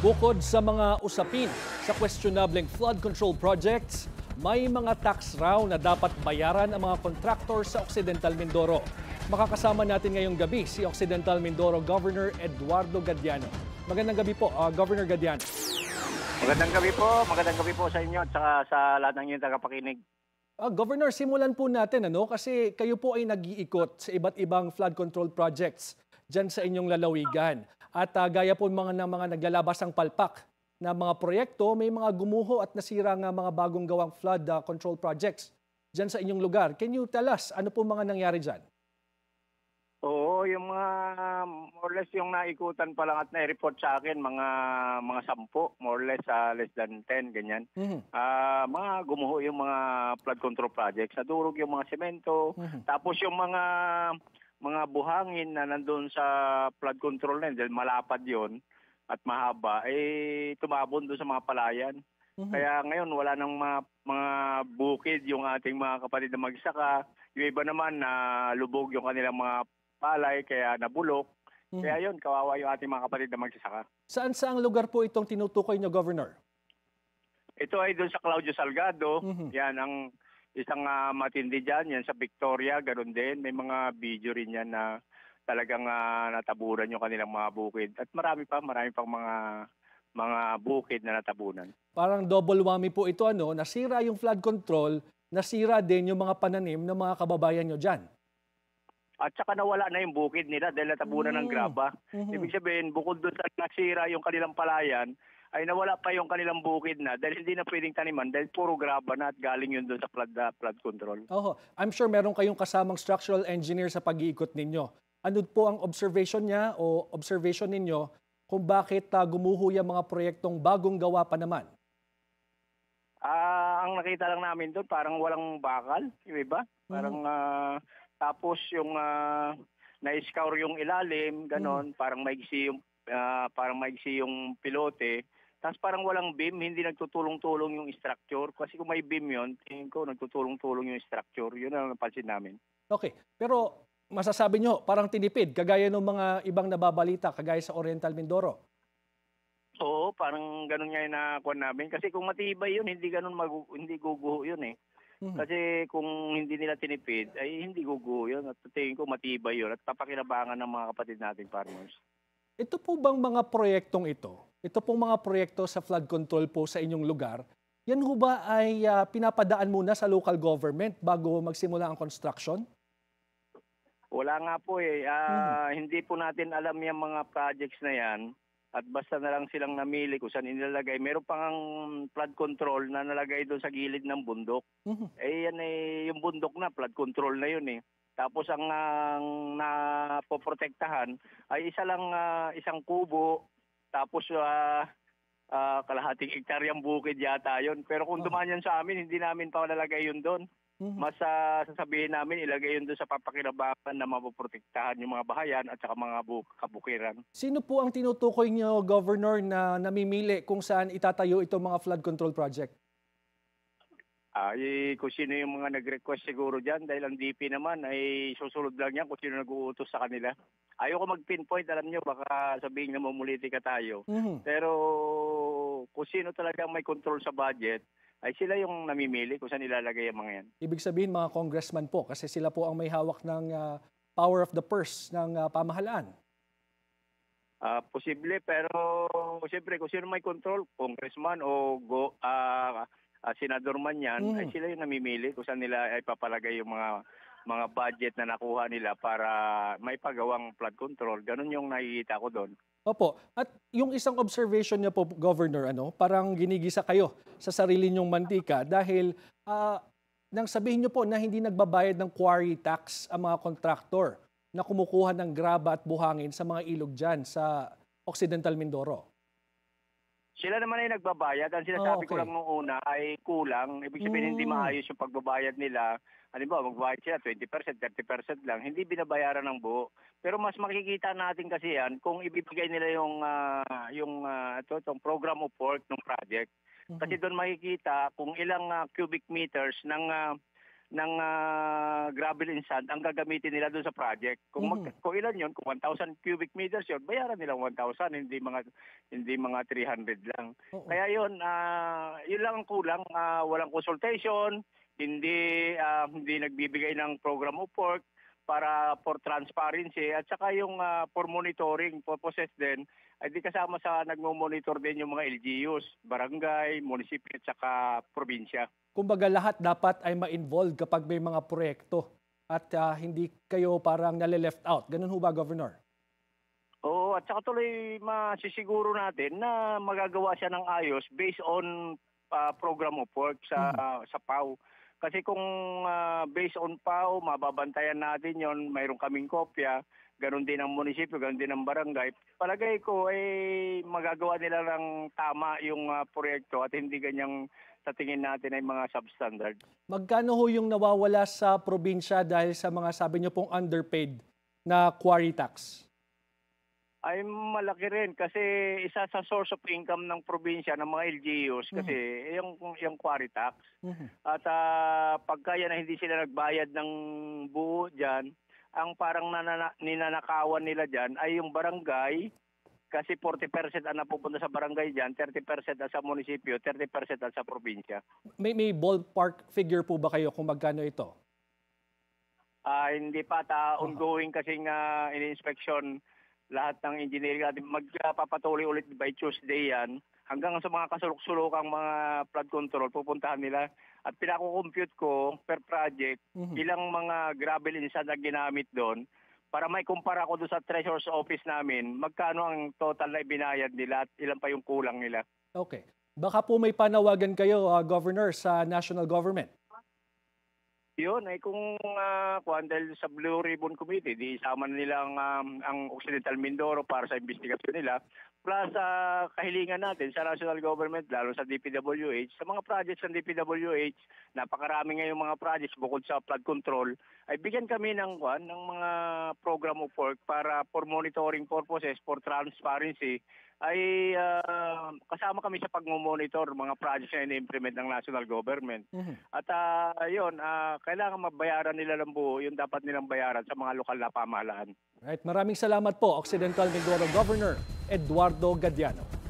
Bukod sa mga usapin sa questionableng flood control projects, may mga tax raw na dapat bayaran ang mga kontraktor sa Occidental Mindoro. Makakasama natin ngayong gabi si Occidental Mindoro Governor Eduardo Gadiano. Magandang gabi po, Governor Gadiano. Magandang gabi po sa inyo at saka sa lahat ng inyong tagapakinig. Governor, simulan po natin kasi kayo po ay nag-iikot sa iba't ibang flood control projects dyan sa inyong lalawigan. At gaya po ng mga naglalabasang palpak na mga proyekto, may mga gumuho at nasira nga mga bagong gawang flood control projects dyan sa inyong lugar. Can you tell us, ano po mga nangyari dyan? Oo, yung mga more or less yung naikutan pa lang at na-report sa akin, mga 10, more or less less than 10, ganyan. Mga gumuho yung mga flood control projects, nadurog yung mga semento, tapos yung mga buhangin na nandun sa flood control na yun, dahil malapad yun at mahaba, tumabon doon sa mga palayan. Kaya ngayon wala nang mga bukid yung ating mga kapatid na magsaka. Yung iba naman na lubog yung kanilang mga palay, kaya nabulok. Kaya yun, kawawa yung ating mga kapatid na magsasaka. Saan lugar po itong tinutukoy niyo, Governor? Ito ay doon sa Claudio Salgado. Yan ang isang matindi dyan. Yan sa Victoria, ganoon din. May mga video rin yan na talagang natabunan yung kanilang mga bukid. At marami pang mga bukid na natabunan. Parang double whammy po ito, nasira yung flood control, nasira din yung mga pananim ng mga kababayan nyo dyan. At saka nawala na yung bukid nila dahil natabunan ng graba. Ibig sabihin, bukod doon sa nasira yung kanilang palayan, ay nawala pa yung kanilang bukid na dahil hindi na pwedeng taniman dahil puro graba na at galing yun doon sa flood control. I'm sure meron kayong kasamang structural engineer sa pag-iikot ninyo. Ano po ang observation niya o observation ninyo kung bakit gumuho yung mga proyektong bagong gawa pa naman? Ang nakita lang namin doon, parang walang bakal, yung iba. Parang tapos yung na-scour yung ilalim, ganon, parang maigsi yung pilote. Tapos parang walang beam, hindi nagtutulong-tulong yung structure. Kasi kung may beam yun, tingin ko nagtutulong-tulong yung structure. Yun ang napansin namin. Okay, pero masasabi nyo, parang tinipid, kagaya ng mga ibang nababalita, kagaya sa Oriental Mindoro. Oo, parang ganun nga yung nakuha namin. Kasi kung matibay yun, hindi guguho yun eh. Kasi kung hindi nila tinipid, ay hindi guguho yun. At tingin ko matibay yun at papakinabangan ng mga kapatid nating farmers. Ito po bang mga proyektong ito pong mga proyekto sa flood control po sa inyong lugar, yan ho ba ay pinapadaan muna sa local government bago magsimula ang construction? Wala nga po eh. Hindi po natin alam yung mga projects na yan. At basta na lang silang namili kung saan inilalagay. Meron pang flood control na nalagay doon sa gilid ng bundok. Yan yung bundok na, flood control na yun eh. Tapos ang napoprotektahan ay isang kubo, tapos kalahating hektaryang bukid yata yun. Pero kung dumaan yan sa amin, hindi namin pa nalagay yun doon. Mas sasabihin namin, ilagay yun doon sa papakinabangan na mapoprotektahan yung mga bahayan at saka mga kabukiran. Sino po ang tinutukoy niyo, Governor, na namimili kung saan itatayo itong mga flood control project? Kung sino yung mga nag-request siguro dyan dahil ang DP naman ay susunod lang yan kung sino nag-uutos sa kanila. Ayoko mag-pinpoint, alam nyo, baka sabihin na mamulitika tayo. Pero kung sino talagang may control sa budget, ay sila yung namimili kung saan ilalagay ang mga yan. Ibig sabihin mga congressman po kasi sila po ang may hawak ng power of the purse ng pamahalaan. Posible, pero siyempre kung sino may control, congressman o senador man yan, ay sila yung namimili kung saan nila ay papalagay yung mga budget na nakuha nila para may pagawang flood control. Ganun yung nakikita ko doon. Opo. At yung isang observation niya po, Governor, parang ginigisa kayo sa sarili niyong mantika dahil nang sabihin niyo po na hindi nagbabayad ng quarry tax ang mga kontraktor na kumukuha ng graba at buhangin sa mga ilog dyan sa Occidental Mindoro. Sila naman ay nagbabayad. Ang sinasabi ko lang nung una ay kulang. Ibig sabihin hindi maayos yung pagbabayad nila. Halimbawa, magbabayad sila 20%, 30% lang. Hindi binabayaran ng buo. Pero mas makikita natin kasi yan kung ibibigay nila yung program of work ng project. Kasi doon makikita kung ilang cubic meters ng gravel and sand ang gagamitin nila doon sa project. Kung ilan 'yon, kung 1,000 cubic meters 'yon, bayaran nila 1,000, hindi mga 300 lang. Kaya 'yon, 'yun lang ang kulang, walang consultation, hindi nagbibigay ng program of work para for transparency at saka yung for monitoring purposes din ay di kasama sa nagmo-monitor din yung mga LGUs, barangay, munisipyo at saka probinsya. Kumbaga lahat dapat ay ma-involve kapag may mga proyekto at hindi kayo parang nale-left out. Ganun ho ba, Governor? Oo, at saka tuloy masisiguro natin na magagawa siya ng ayos based on program of work sa PAW. Kasi kung based on PAW, mababantayan natin yon, mayroon kaming kopya, ganoon din ang munisipyo, ganoon din ang barangay. Palagay ko magagawa nila ng tama yung proyekto at hindi ganyang sa tingin natin ay mga substandard. Magkano ho yung nawawala sa probinsya dahil sa mga sabi niyo pong underpaid na quarry tax? Ay malaki rin kasi isa sa source of income ng probinsya ng mga LGUs kasi yung quarry tax. At pagka yan na hindi sila nagbayad ng buo diyan, ang parang ninanakawan nila diyan ay yung barangay kasi 40% ang napupunta sa barangay diyan, 30% sa munisipyo, 30% sa probinsya. May ballpark figure po ba kayo kung magkano ito? Hindi pa ongoing kasi nga ini-inspection lahat ng engineering natin. Magpapatuloy ulit by Tuesday yan. Hanggang sa mga kasulok-sulokang mga flood control, pupuntahan nila. At pinako-compute ko per project, ilang mga gravel and sand na ginamit doon para may kumpara ko doon sa Treasurer's Office namin, magkano ang total na ibinayad nila at ilan pa yung kulang nila. Okay. Baka po may panawagan kayo, Governor, sa national government. Yun ay kung dahil sa Blue Ribbon Committee, di isama nila ang Occidental Mindoro para sa investigasyon nila. Plus kahilingan natin sa national government, lalo sa DPWH, sa mga projects ng DPWH, napakarami ngayong mga projects bukod sa flood control, ay bigyan kami ng mga program of work para for monitoring purposes, for transparency, ay kasama kami sa pag-monitor mga projects na ini-implement ng national government. At yun, kailangan mabayaran nila ng buo yung dapat nilang bayaran sa mga lokal na pamahalaan. Right, maraming salamat po, Occidental Mindoro Governor Eduardo Gadiano.